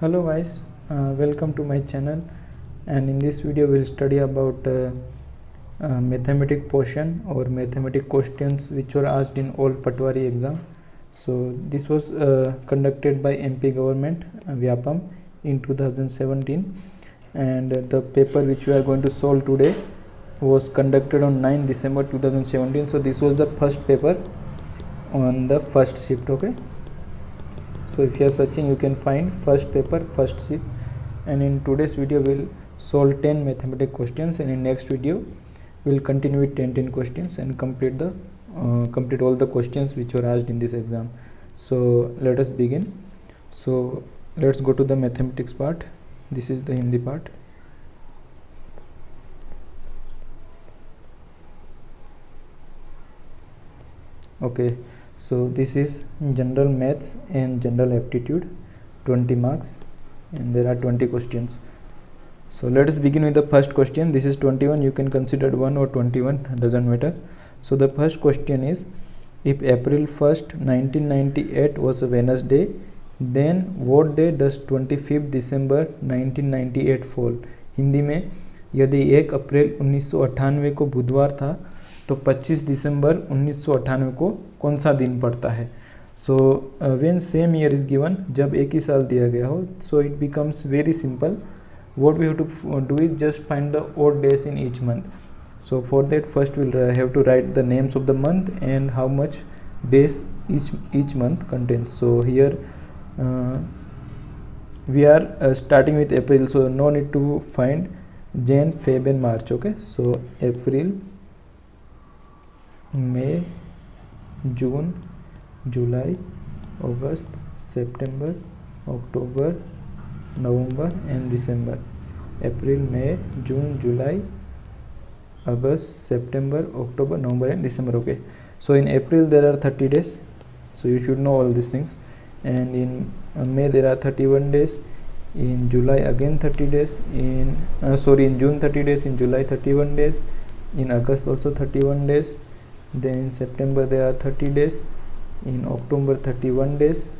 Hello guys, welcome to my channel, and in this video we'll study about mathematic portion or mathematic questions which were asked in old Patwari exam. So this was conducted by MP government Vyapam in 2017, and the paper which we are going to solve today was conducted on 9 December 2017. So this was the first paper on the first shift. Okay, so if you are searching, you can find first paper, first shift, and in today's video we'll solve 10 mathematical questions, and in next video we'll continue with 10 questions and complete all the questions which were asked in this exam. So let us begin. So let's go to the mathematics part. This is the Hindi part. Okay, so this is general maths and general aptitude, 20 marks, and there are 20 questions. So let us begin with the first question. This is 21. You can consider 1 or 21, doesn't matter. So the first question is, if April 1st 1998 was a Wednesday, then what day does 25th December 1998 fall? Hindi में, यदि 1 अप्रैल 1998 को बुधवार था तो 25 दिसंबर 1998 को कौन सा दिन पड़ता है? So when same year is given, जब एक ही साल दिया गया हो, so it becomes very simple. What we have to do is just find the odd days in each month. So for that, first we'll have to write the names of the month and how much days each month contains. So here we are starting with April, so no need to find Jan, Feb and March. Okay, so April, May, June, July, August, September, October, November and December. April, May, June, July, August, September, October, November and December. Okay, so in April there are 30 days, so you should know all these things, and in May there are 31 days, in July again 30 days, in June 30 days, in July 31 days, in August also 31 days, then in September there are 30 days, in October 31 days,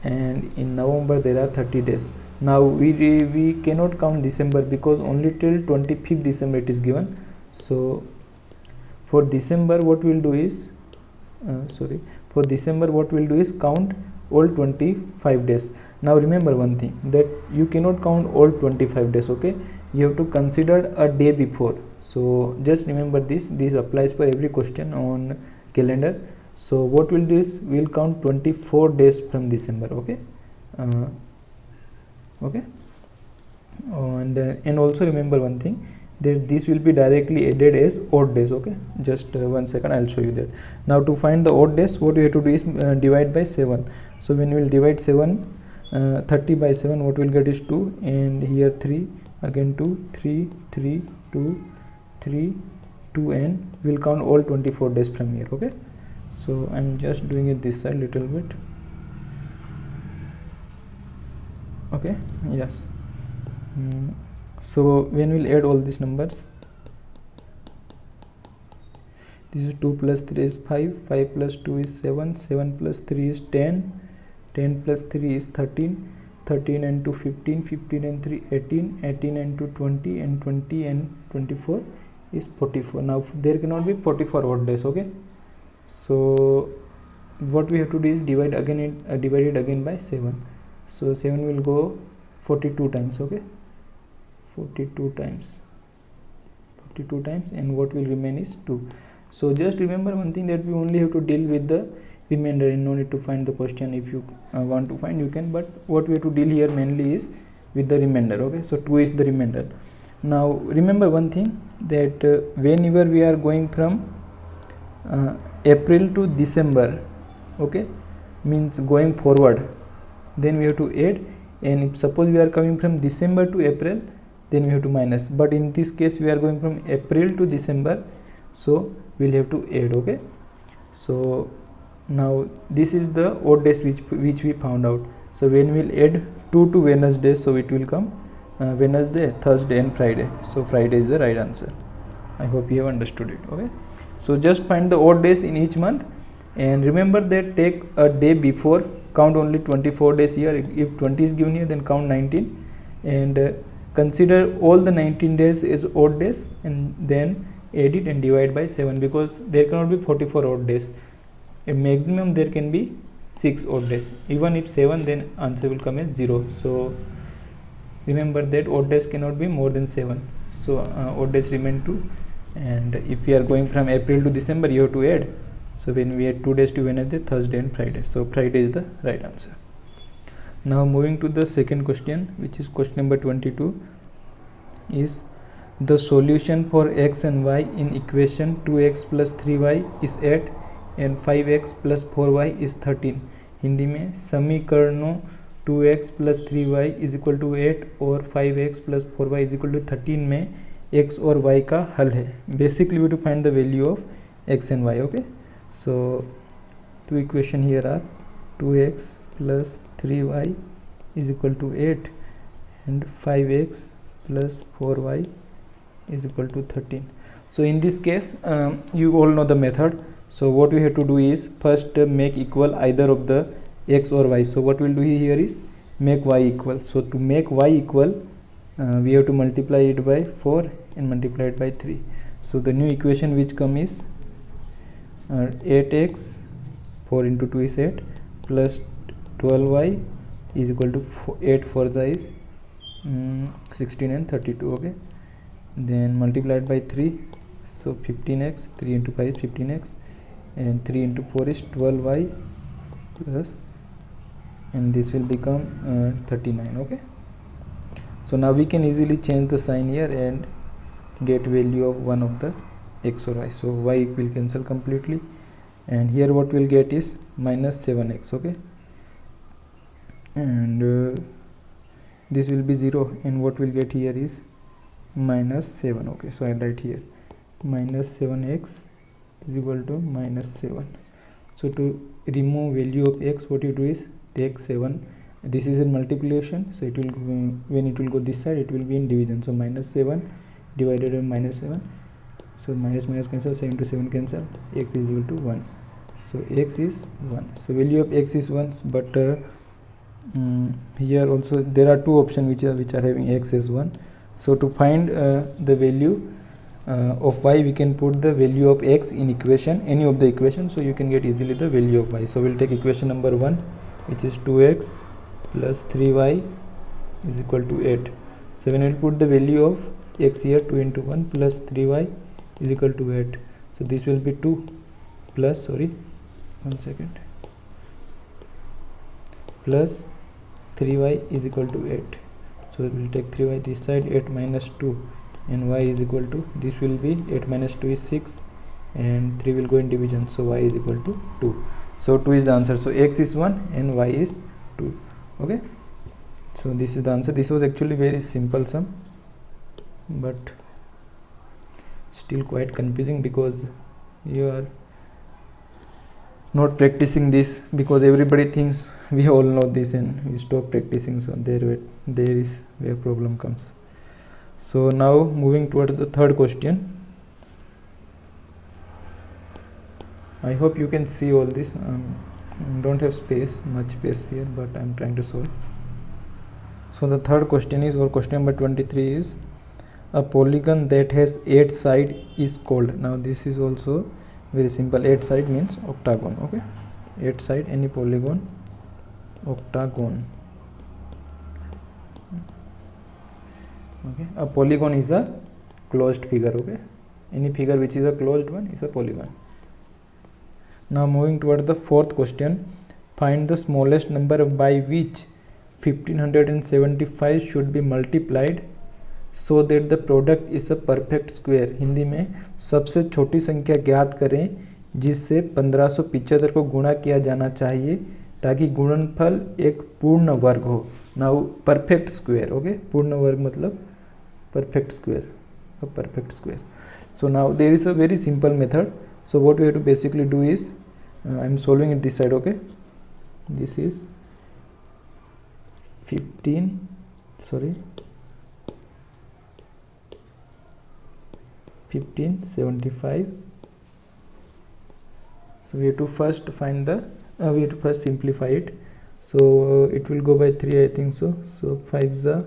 and in November there are 30 days. Now we cannot count December because only till 25th December it is given. So for December what we'll do is count all 25 days. Now remember one thing, that you cannot count all 25 days. Okay, you have to consider a day before. So just remember this applies for every question on calendar. So what we'll do is we'll count 24 days from December. Okay, and also remember one thing, that this will be directly added as odd days. Okay, just 1 second, I'll show you that. Now to find the odd days, what we have to do is divide by 7. So when we will divide 30 by 7, what we'll get is 2, and here 3, again 2, 3, 3, 2, 3, 2, and we'll count all 24 days from here. Okay, so I'm just doing it this side little bit. Okay, yes. So when we'll add all these numbers, this is 2 plus 3 is 5, 5 plus 2 is 7, 7 plus 3 is 10, 10 plus 3 is 13, 13 and 2 15, 15 and 3 18, 18 and 2 20, and 20 and 24 is 44. Now there cannot be 44 odd days. Okay, so what we have to do is divide it again by 7. So 7 will go 42 times. Okay, 42 times, and what will remain is 2. So just remember one thing, that we only have to deal with the remainder and no need to find the question. If you want to find, you can, but what we have to deal here mainly is with the remainder. Okay, so 2 is the remainder. Now remember one thing, that whenever we are going from April to December, okay, means going forward, then we have to add, and if suppose we are coming from December to April, then we have to minus, but in this case we are going from April to December, so we'll have to add. Okay, so now this is the odd days which we found out. So when we'll add 2 to Wednesday, so it will come Wednesday, Thursday and Friday. So Friday is the right answer. I hope you have understood it. Okay, so just find the odd days in each month And remember that take a day before, count only 24 days here. If 20 is given here, then count 19, and consider all the 19 days as odd days, and then add it and divide by 7, because there cannot be 44 odd days. A maximum there can be 6 odd days. Even if 7, then answer will come as 0. So remember that odd days cannot be more than 7. So odd days remain 2. And if we are going from April to December, you have to add. So when we add 2 days to Wednesday, Thursday and Friday, so Friday is the right answer. Now moving to the second question, which is question number 22, is the solution for x and y in equation 2x plus 3y is 8 and 5x plus 4y is 13. Hindi में समीकरणों 2x plus 3y is equal to 8 और 5x plus 4y is equal to 13 में x और y का हल है. Basically we have to find the value of x and y. Okay, so two equation here are 2x plus 3y is equal to 8 and 5x plus 4y is equal to 13. So in this case you all know the method. So what we have to do is first make equal either of the x or y. So what we'll do here is make y equal. So to make y equal we have to multiply it by 4 and multiply it by 3. So the new equation which come is 8x, 4 into 2 is 8, plus 12y is equal to 8 4 is 16 and 32. Okay, then multiplied by 3, so 15x, 3 into 5 is 15x, and 3 into 4 is 12y plus, and this will become 39. Okay, so now we can easily change the sign here and get value of one of the x or y. So y will cancel completely, and here what we'll get is minus 7x. Okay, and this will be 0, and what we'll get here is minus 7. Okay, so I write here minus 7x is equal to minus 7. So to remove value of x, what you do is take 7. This is in multiplication, so it will when it will go this side, it will be in division. So minus 7 divided by minus 7. So minus minus cancel, 7 to 7 cancel, x is equal to 1. So x is 1. So value of x is 1, but here also there are two options which are having x as 1. So to find the value of y, we can put the value of x in equation, any of the equation, so you can get easily the value of y. So we'll take equation number 1, which is 2x plus 3y is equal to 8. So when we put the value of x here, 2 into 1 plus 3y is equal to 8. So this will be 2 plus, sorry, 1 second, plus 3y is equal to 8. So we will take 3y this side, 8 minus 2, and y is equal to, this will be 8 minus 2 is 6, and 3 will go in division, so y is equal to 2. So 2 is the answer. So x is 1 and y is 2. Okay, so this is the answer. This was actually very simple sum, but still quite confusing because you are not practicing this, because everybody thinks we all know this and we stop practicing. So there is where problem comes. So now moving towards the third question. I hope you can see all this. Don't have much space here, but I'm trying to solve. So the third question is, or question number 23 is, a polygon that has 8 sides is called. Now this is also very simple. 8 side means octagon. Okay, 8 side, any polygon, octagon. Okay, a polygon is a closed figure. Okay, any figure which is a closed one is a polygon. Now moving toward the fourth question, find the smallest number by which 1575 should be multiplied so that the product is a perfect square. Hindi में सबसे छोटी संख्या ज्ञात करें जिससे 1575 को गुणा किया जाना चाहिए ताकि गुणनफल एक पूर्ण वर्ग हो. Now perfect square. ओके, पूर्ण वर्ग मतलब perfect square, a perfect square. So now there is a very simple method. So what we have to basically do is I'm solving it this side. Okay, this is 1575. So we have to first find the we have to first simplify it. So it will go by 3, I think so. So 5 za,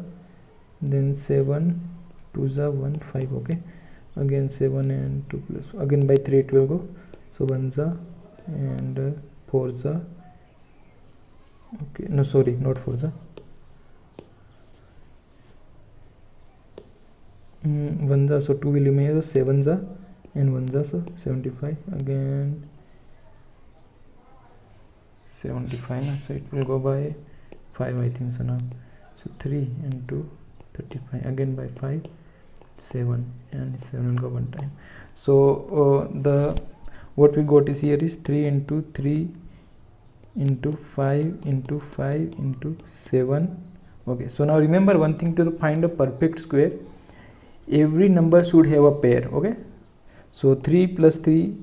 then 7, 2 za, 1, 5. Okay, again 7 and 2 plus again by 3 it will go. So 1 za and 4 za. Okay, no, sorry, not 4 za. 1 za, so 2 will remain. So 7 za and 1 za, so 75. Again 75, so it will go by 5, I think so now. So 3 and 2, 35. Again by 5, 7, and 7 will go one time. So the what we got is here is 3 into 3 into 5 into 5 into 7. Okay, so now remember one thing, to find a perfect square every number should have a pair. Okay, so 3 plus 3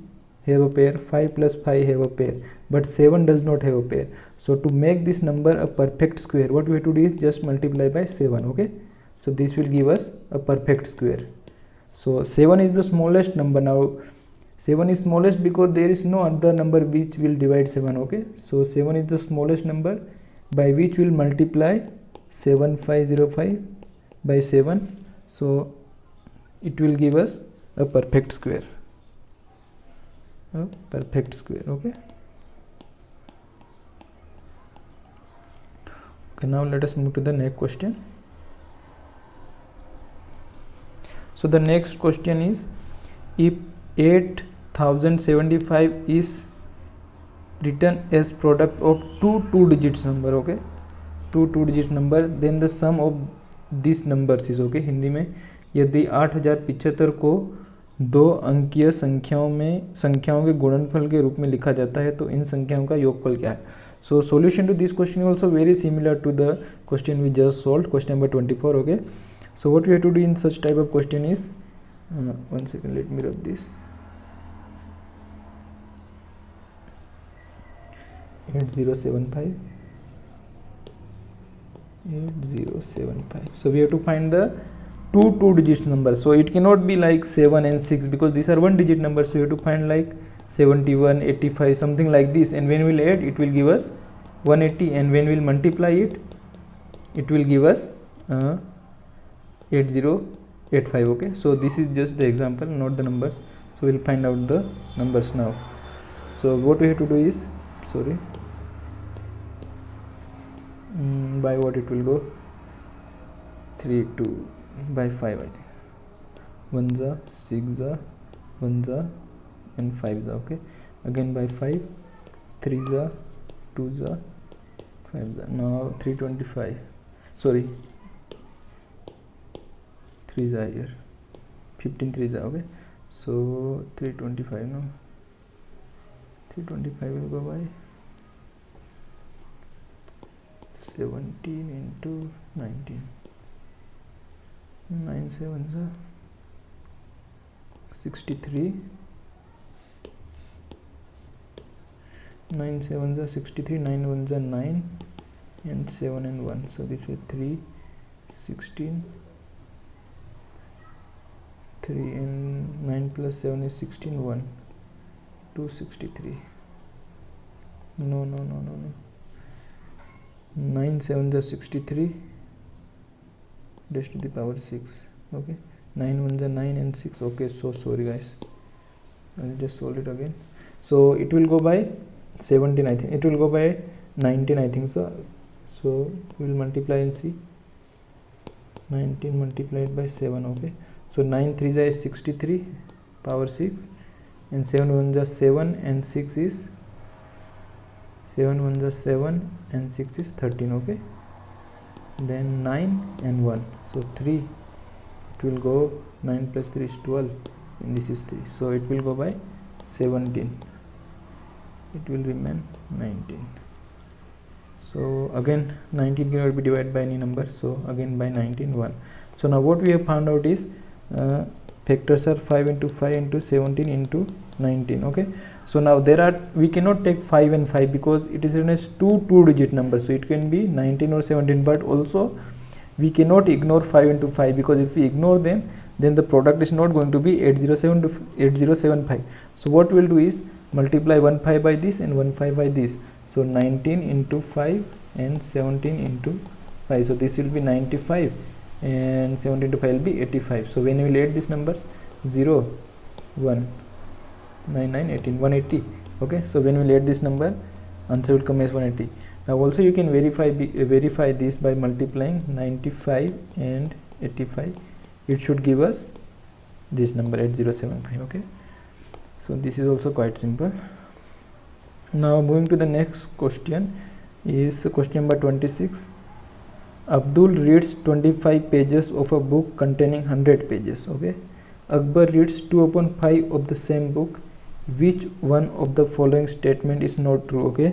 have a pair, 5 plus 5 have a pair, but 7 does not have a pair. So to make this number a perfect square, what we have to do is just multiply by 7. Okay, so this will give us a perfect square. So 7 is the smallest number. Now 7 is smallest because there is no other number which will divide 7. Okay, so 7 is the smallest number by which we will multiply 7505 by 7. So it will give us a perfect square. A perfect square. Okay, now let us move to the next question. So the next question is, if 8075 is written as product of two digits number, okay, two digit number, then the sum of these numbers is, okay, Hindi में यदि 8075 को 2 अंकीय संख्याओं के गुणनफल के रूप में लिखा जाता है तो इन संख्याओं का योगफल क्या है. So solution to this question is also very similar to the question we just solved, question number 24. Okay, so what we have to do in such type of question is, one second, let me rub this. 8075. So we have to find the two digit number. So it cannot be like 7 and 6 because these are one digit numbers. So you have to find like 71, 85, something like this, and when we'll add it will give us 180, and when we'll multiply it, it will give us 8085. Okay, so this is just the example, not the numbers. So we'll find out the numbers now. So what we have to do is, sorry, by what it will go, 3 2 by 5, I think. 1 za, 6 za, 1 za, and 5 za. Okay, again by 5, 3 za, 2 za, 5 za. Now 325, sorry, 3 za here, 15 3 za. Okay, so 325 now. 325 will go by 17 into 19. 9 7s are 63. 9 7s are 63. 9 1s are 9, and 7 and 1. So this way 3 16. 3 and 9 plus 7 is 16. 1 263. No. 9 7s are 63. Dash to the power 6. Okay, 9 1s are 9 and 6. Okay, so sorry guys, I'll just solve it again. So it will go by 17, I think. It will go by 19, I think so. So we'll multiply and see. 19 multiplied by 7. Okay, so 9 3s is 63 power 6, and 7 1s are 7, and 6 is 7 1s are 7, and 6 is 13. Okay, then 9 and 1, so 3, it will go 9 plus 3 is 12, and this is 3, so it will go by 17. It will remain 19. So again 19 cannot be divided by any number, so again by 19 1. So now what we have found out is factors are 5 into 5 into 17 into 19. Okay, so now we cannot take 5 and 5 because it is written as two digit numbers, so it can be 19 or 17, but also we cannot ignore 5 into 5 because if we ignore them, then the product is not going to be 807 to 8075. So what we'll do is multiply 1 5 by this and 1 5 by this. So 19 into 5 and 17 into 5. So this will be 95 and 17 into 5 will be 85. So when you will add these numbers 0 1 9 9 18 180. Okay, so when we add this number, answer will come as 180. Now also you can verify this by multiplying 95 and 85. It should give us this number 8075. Okay, so this is also quite simple. Now moving to the next question is question number 26. Abdul reads 25 pages of a book containing 100 pages. Okay, Akbar reads 2/5 of the same book. Which one of the following statement is not true? Okay,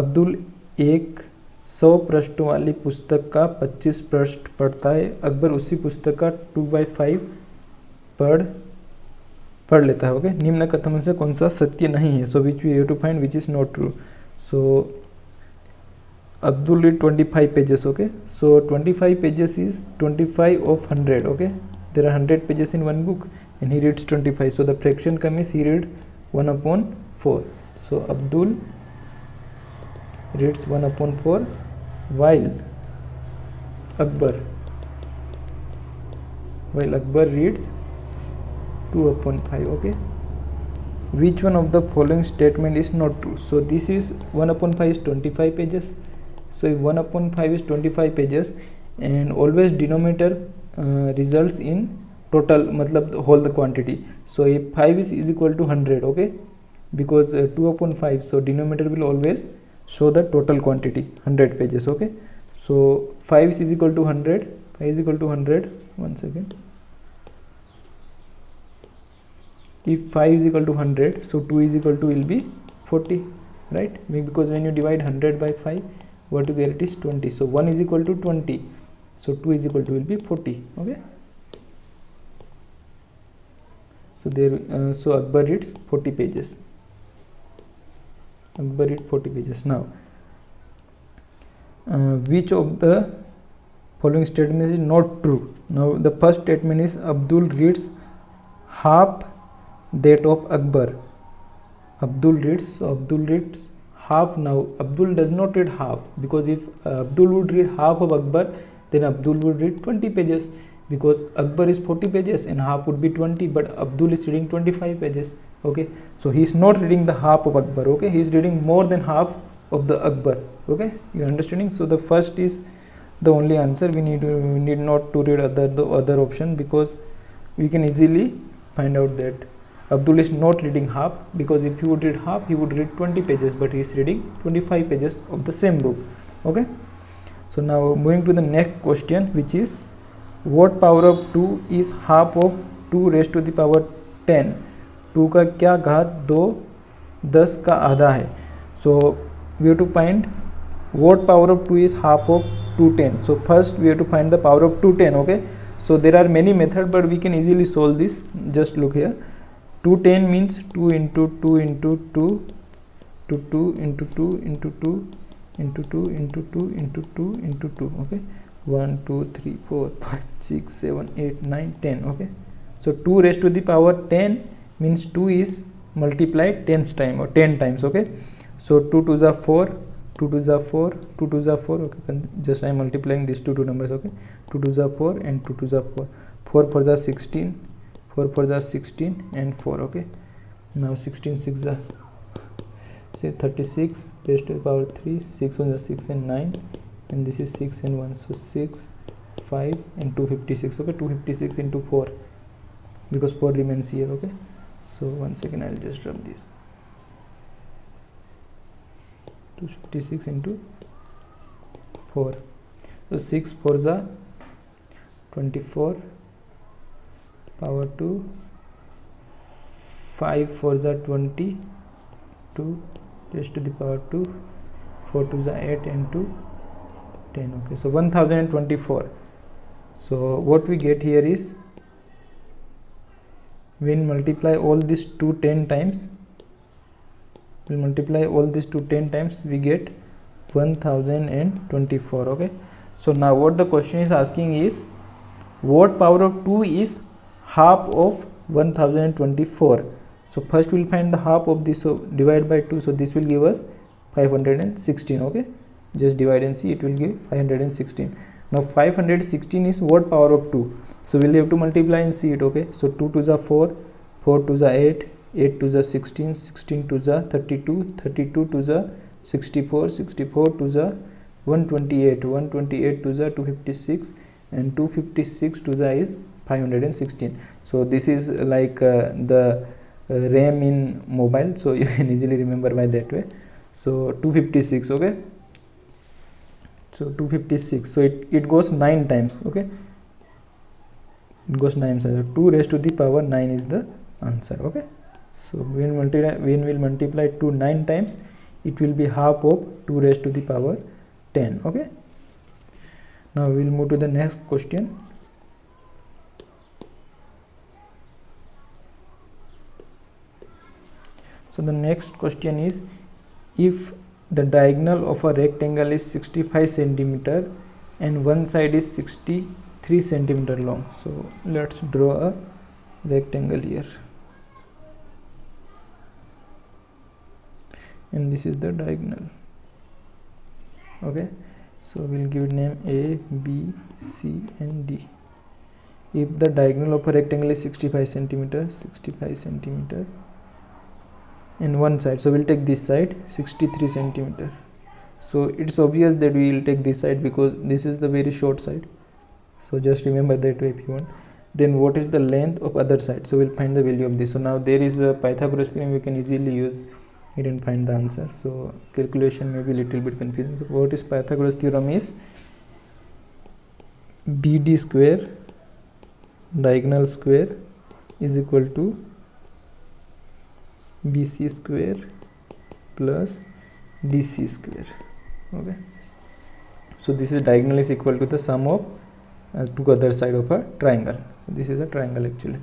Abdul एक 100 पृष्ठों वाली पुस्तक का 25 पृष्ठ पढ़ता है, अकबर उसी पुस्तक का 2/5 पढ़ लेता है. ओके, निम्न कथन से कौन सा सत्य नहीं है? So which we have to find which is not true. So Abdul read 25 pages. Okay, so 25 pages is 25 of 100. Okay, there are 100 pages in one book and he reads 25. So the fraction come is he read 1/4. So Abdul reads 1/4 while Akbar reads 2/5. Okay, which one of the following statement is not true? So this is 1/5 is 25 pages. So if 1/5 is 25 pages and always denominator results in total, matlab whole the quantity. So if 5 is equal to 100, okay, because 2/5, so denominator will always show the total quantity 100 pages. Okay, so 5 is equal to 100, 5 is equal to 100. One second. If 5 is equal to 100, so 2 is equal to will be 40, right? Because when you divide 100 by 5, what you get it is 20. So 1 is equal to 20, so 2 is equal to will be 40. Okay, so there so Akbar reads 40 pages. Akbar read 40 pages. Now which of the following statements is not true? Now the first statement is Abdul reads half that of Akbar. Abdul reads half. Now Abdul does not read half, because if Abdul would read half of Akbar, then Abdul would read 20 pages, because Akbar is 40 pages and half would be 20, but Abdul is reading 25 pages. Okay, so he is not reading the half of Akbar. Okay, he is reading more than half of the Akbar. Okay, you understanding? So the first is the only answer. We need not to read the other option, because we can easily find out that Abdul is not reading half, because if he would read half, he would read 20 pages, but he is reading 25 pages of the same book. Okay, so now moving to the next question, which is what power of 2 is half of 2 raised to the power 10? 2 का क्या घात 2 10 का आधा है? So we have to find what power of 2 is half of 210. So first we have to find the power of 210. Okay, so there are many methods, but we can easily solve this. Just look here. 210 means 2 into 2 into 2 to 2 into 2 into 2 into 2 into 2 into 2 into 2. Okay, 1 2 3 4 5 6 7 8 9 10. Okay, so 2 raised to the power 10 means 2 is multiplied 10 time or 10 times. Okay, so 2 2s are 4, 2 2s are 4, 2 2s are 4. Okay, just I am multiplying these two numbers. Okay, 2 2s are 4 and 2 2s are 4, 4 4s are 16, 4 4s are 16 and 4. Okay, now 16 6 are say 36 raised to the power 3, 6 1s are 6 and 9, and this is 6 and 1, so 6 5 and 256. Okay, 256 into 4, because 4 remains here. Okay, so one second, I'll just rub this. 256 into 4, so 6 4s are 24 power 2, 5 4s are 22 raised to the power 2, 4 2s are 8 and 2 10. Okay, so 1024. So what we get here is, when multiply all these 2 10 times, we get 1024. Okay, so now what the question is asking is, what power of 2 is half of 1024? So first we'll find the half of this, so divide by 2, so this will give us 516. Okay, just divide and see, it will give 516. Now 516 is what power of 2, so we'll have to multiply and see it. Okay, so 2 to the 4, 4 to the 8, 8 to the 16, 16 to the 32, 32 to the 64, 64 to the 128, 128 to the 256, and 256 to the is 516. So this is like the RAM in mobile, so you can easily remember by that way. So 256. Okay, so 256, so it goes 9 times. Okay, it goes 9 times. 2 raised to the power 9 is the answer. Okay, so when we'll multiply 2 9 times, it will be half of 2 raised to the power 10. Okay, now we'll move to the next question. So the next question is, if the diagonal of a rectangle is 65 centimeter and one side is 63 centimeter long. So let's draw a rectangle here, and this is the diagonal. Okay, so we'll give it name A, B, C and D. If the diagonal of a rectangle is 65 centimeter, 65 centimeter, and one side, so we'll take this side 63 centimeter. So it's obvious that we will take this side because this is the very short side, so just remember that way if you want. Then what is the length of other side, so we'll find the value of this. So now there is a Pythagoras theorem, we can easily use it and find the answer. So calculation may be little bit confusing. So what is Pythagoras theorem is BD square diagonal square is equal to BC square plus DC square. Okay, so this is diagonal is equal to the sum of two other side of a triangle. So this is a triangle actually.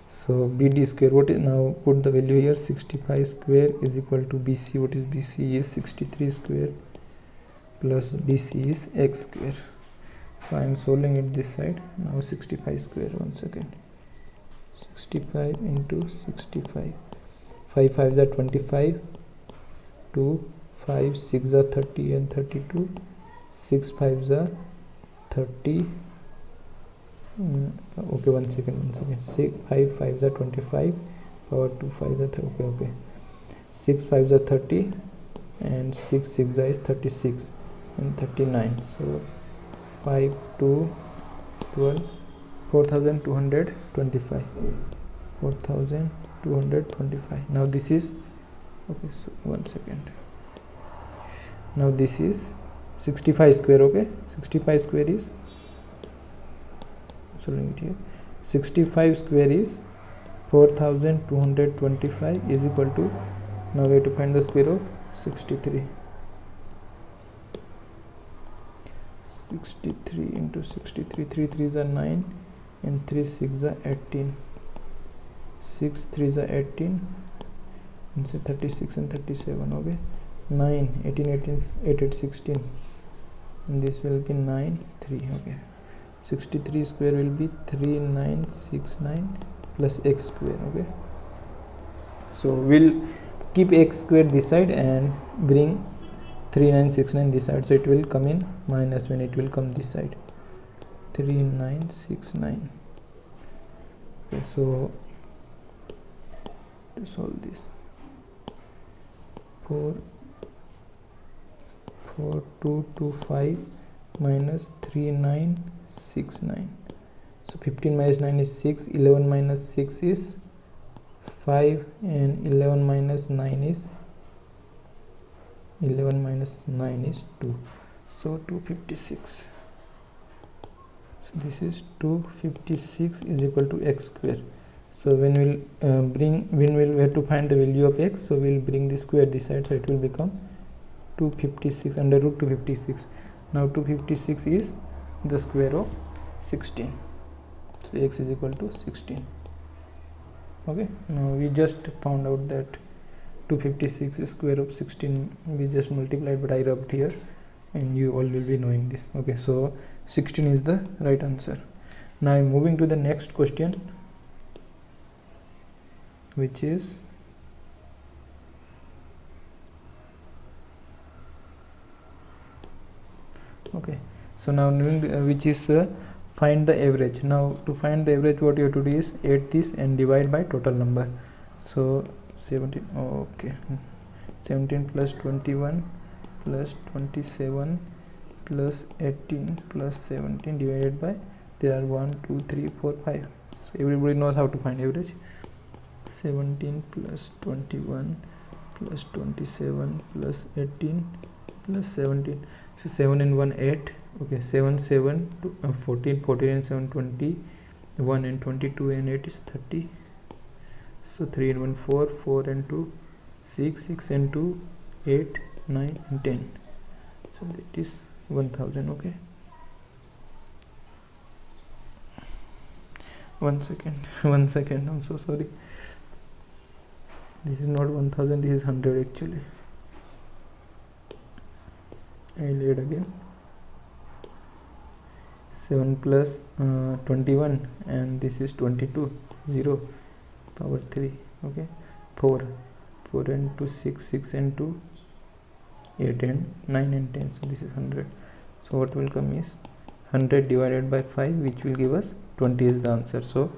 So BD square, what is, now put the value here, 65 square is equal to BC. What is BC is 63 square plus DC is x square. So I am solving it this side. Now 65 square, 1 second, 65 into 65, 5 5s are 25, 2 5 6 are 30 and 32, 6 5s are 30. Okay, 1 second, 6 5 5s are 25, power 2 5 are 30. Okay, 6 5s are 30 and 6 6 is 36 and 39. So 5 2 12, 4225, 4225. Now this is, okay, so 1 second, now this is 65 square. Okay, 65 square is, so it here, 65 square is 4225 is equal to, now we have to find the square of 63. 63 into 63, 3 3s are 9 and 3 6 are 18, 6 3s are 18 and say 36 and 37. Okay, 9 18 18 8 8 16, and this will be 9 3. Okay, 63 square will be 3969 plus x square. Okay, so we'll keep x square this side and bring 3969 this side, so it will come in minus when it will come this side, 3969. Okay, so to solve this, 4225 minus 3969, so 15 minus 9 is 6, 11 minus 6 is 5 and 11 minus 9 is 11 minus 9 is 2, so 256. So this is 256 is equal to x square. So when we'll we have to find the value of x, so we'll bring the square this side, so it will become 256 under root 256. Now 256 is the square of 16, so x is equal to 16. Okay, now we just found out that 256 is square of 16, we just multiplied, but I rubbed here and you all will be knowing this. Okay, so 16 is the right answer. Now I'm moving to the next question. which is okay. So now knowing which is find the average. Now to find the average, what you have to do is add this and divide by total number. So 17, okay, 17 plus 21 plus 27 plus 18 plus 17 divided by, there are 1 2 3 4 5. So everybody knows how to find average. 17 plus 21 plus 27 plus 18 plus 17. So 7 and 1 8. Okay, 7 7 14, 14 and 7 20, 1 and 22 and 8 is 30. So 3 and 1 4, 4 and 2 6, 6 and 2 8, 9 and 10. So that is 1000. Okay, 1 second. 1 second, I'm so sorry. This is not 1000, this is 100 actually. I'll add again. 7 plus 21 and this is 22, 0 power 3. Okay, 4 and 2 6, 6 and 2 8 and 9 and 10. So this is 100. So what will come is 100 divided by 5, which will give us 20 is the answer. So